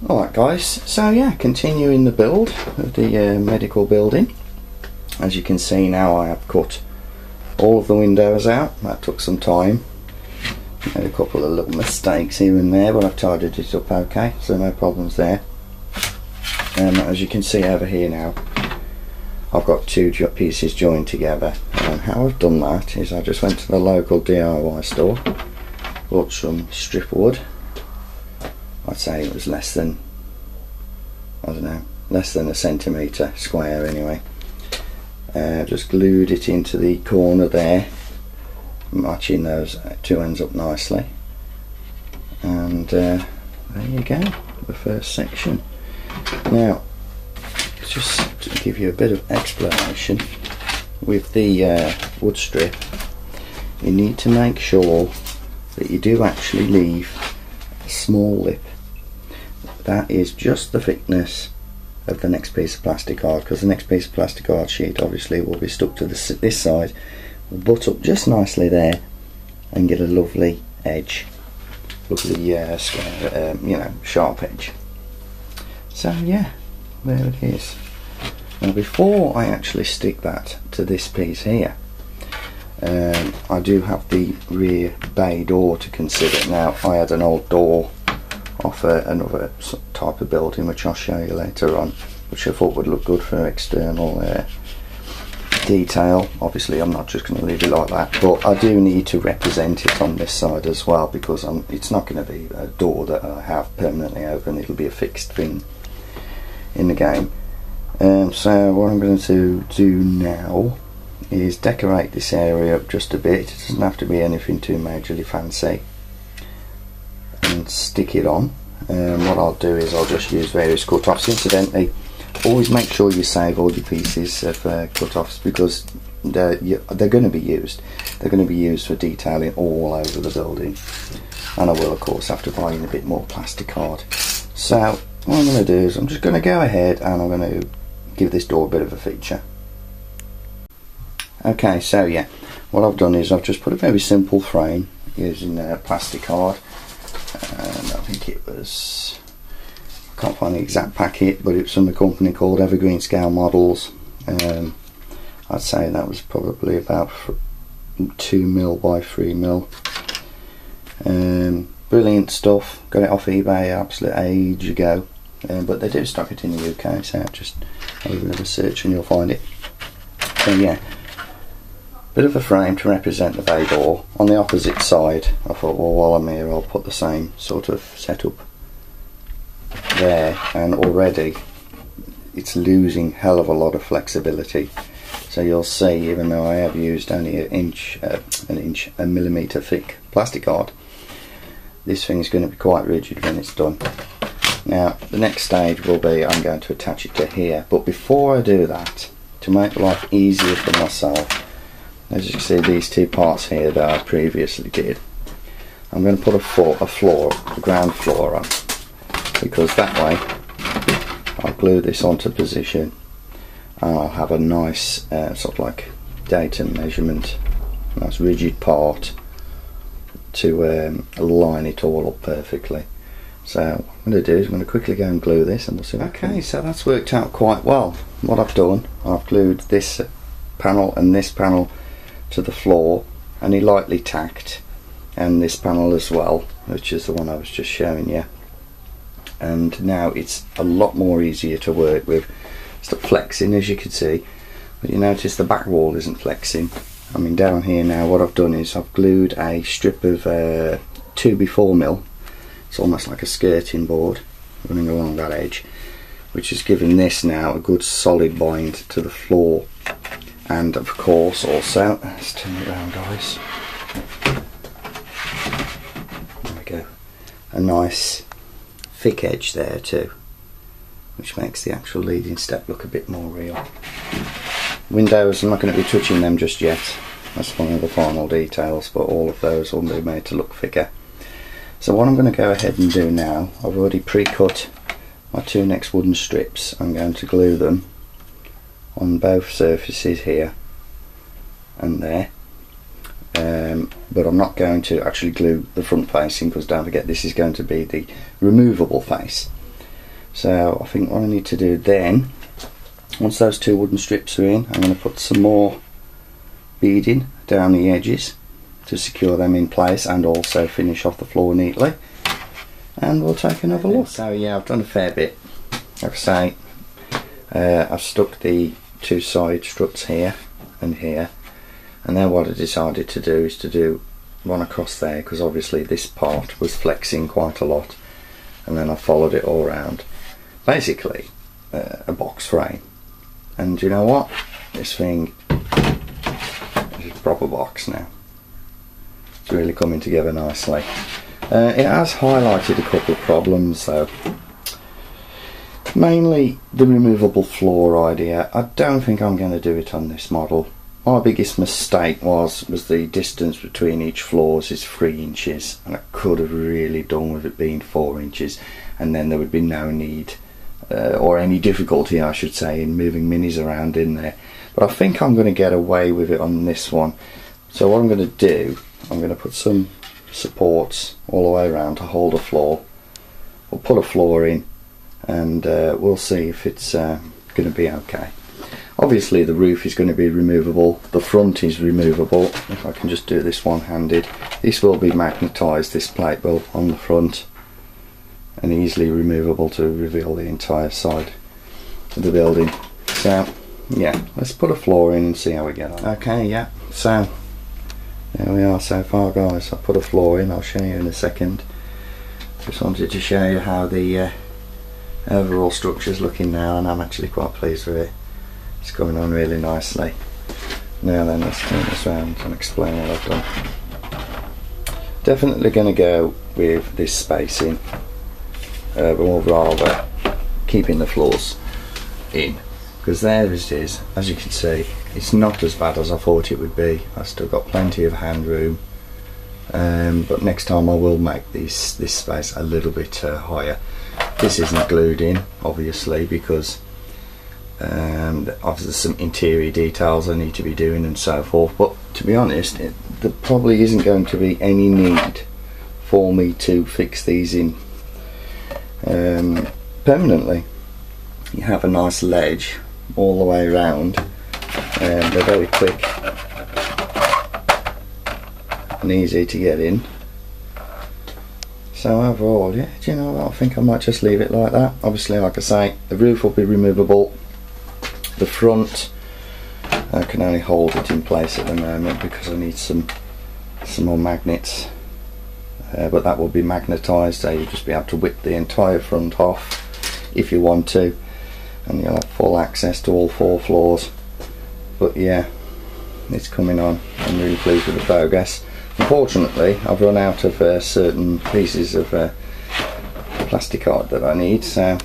Alright guys, so yeah, continuing the build of the medical building. As you can see now, I have cut all of the windows out. That took some time. Made a couple of little mistakes here and there, but I've tidied it up okay, so no problems there. As you can see over here now, I've got two pieces joined together, and how I've done that is I just went to the local DIY store, bought some strip wood. I'd say it was less than, I don't know, less than a centimetre square anyway. Just glued it into the corner there, matching those two ends up nicely, and there you go, the first section. Now, just to give you a bit of explanation, with the wood strip, you need to make sure that you do actually leave a small lip. That is just the thickness of the next piece of plastic card, because the next piece of plastic card sheet obviously will be stuck to this side, will butt up just nicely there and get a lovely edge, lovely square, you know, sharp edge. So yeah, there it is. Now before I actually stick that to this piece here, I do have the rear bay door to consider. Now I had an old door off another type of building, which I'll show you later on, which I thought would look good for external detail. Obviously I'm not just going to leave it like that, but I do need to represent it on this side as well, because it's not going to be a door that I have permanently open, it'll be a fixed thing in the game. So what I'm going to do now is decorate this area up just a bit. It doesn't have to be anything too majorly fancy, and stick it on. What I'll do is I'll just use various cut-offs. Incidentally, always make sure you save all your pieces of cut-offs, because they're going to be used. They're going to be used for detailing all over the building, and I will of course have to buy in a bit more plastic card. So what I'm going to do is I'm just going to go ahead and I'm going to give this door a bit of a feature. Okay, so yeah, what I've done is I've just put a very simple frame using plastic card, and I think it was, I can't find the exact packet, but it was from a company called Evergreen Scale Models. I'd say that was probably about 2mm by 3mm. Brilliant stuff, got it off eBay absolute age ago, but they do stock it in the UK, so just have a bit of a search and you'll find it. So yeah, bit of a frame to represent the bay door. On the opposite side, I thought, well, while I'm here I'll put the same sort of setup there, and already it's losing hell of a lot of flexibility. So you'll see, even though I have used only a millimetre thick plastic card, this thing is going to be quite rigid when it's done. Now the next stage will be I'm going to attach it to here, but before I do that, to make life easier for myself, as you can see these two parts here that I previously did, I'm going to put a ground floor on, because that way I'll glue this onto position and I'll have a nice sort of like data measurement, nice rigid part to line it all up perfectly. So what I'm going to do is I'm going to quickly go and glue this, and we'll see. Okay, so that's worked out quite well. What I've done, I've glued this panel and this panel to the floor, only lightly tacked, and this panel as well, which is the one I was just showing you. And now it's a lot more easier to work with. It's not flexing, as you can see, but you notice the back wall isn't flexing. I mean, down here now what I've done is I've glued a strip of 2x4mm. It's almost like a skirting board running along that edge, which is giving this now a good solid bind to the floor. And of course also, let's turn it around guys, there we go, a nice thick edge there too, which makes the actual leading step look a bit more real. Windows, I'm not going to be touching them just yet, that's one of the final details, but all of those will be made to look thicker. So what I'm going to go ahead and do now, I've already pre-cut my two next wooden strips. I'm going to glue them on both surfaces here and there, but I'm not going to actually glue the front facing, because don't forget this is going to be the removable face. So I think what I need to do then, once those 2 wooden strips are in, I'm going to put some more beading down the edges to secure them in place and also finish off the floor neatly, and we'll take another look. So yeah, I've done a fair bit. Like I say, I've stuck the 2 side struts here and here, and then what I decided to do is to do one across there, because obviously this part was flexing quite a lot, and then I followed it all around, basically a box frame. And you know what, this thing is a proper box now. It's really coming together nicely. It has highlighted a couple of problems though. Mainly the removable floor idea. I don't think I'm going to do it on this model. My biggest mistake was the distance between each floors is 3 inches, and I could have really done with it being 4 inches, and then there would be no need or any difficulty, I should say, in moving minis around in there. But I think I'm going to get away with it on this one. So what I'm going to do, I'm going to put some supports all the way around to hold a floor. We'll put a floor in, and we'll see if it's going to be okay. Obviously the roof is going to be removable, the front is removable. If I can just do this one-handed, this will be magnetised, this plate will, on the front, and easily removable to reveal the entire side of the building. So yeah, let's put a floor in and see how we get on. Okay, yeah, so there we are so far guys. I put a floor in, I'll show you in a second. Just wanted to show you how the overall structure is looking now, and I'm actually quite pleased with it. It's coming on really nicely. Now then, let's turn this around and explain what I've done. Definitely going to go with this spacing, but more rather keeping the floors in, because there it is. As you can see, it's not as bad as I thought it would be. I've still got plenty of hand room, but next time I will make this space a little bit higher. This isn't glued in, obviously, because obviously some interior details I need to be doing and so forth, but to be honest, there probably isn't going to be any need for me to fix these in permanently. You have a nice ledge all the way around, and they're very quick and easy to get in. So overall, yeah, do you know what, I think I might just leave it like that. Obviously, like I say, the roof will be removable. The front, I can only hold it in place at the moment because I need some more magnets, but that will be magnetised, so you'll just be able to whip the entire front off if you want to, and you'll have full access to all 4 floors. But yeah, it's coming on. I'm really pleased with the progress. Unfortunately, I've run out of certain pieces of plastic art that I need, so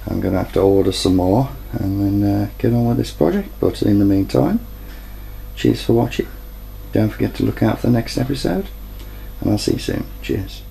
I'm going to have to order some more and then get on with this project. But in the meantime, cheers for watching. Don't forget to look out for the next episode, and I'll see you soon. Cheers.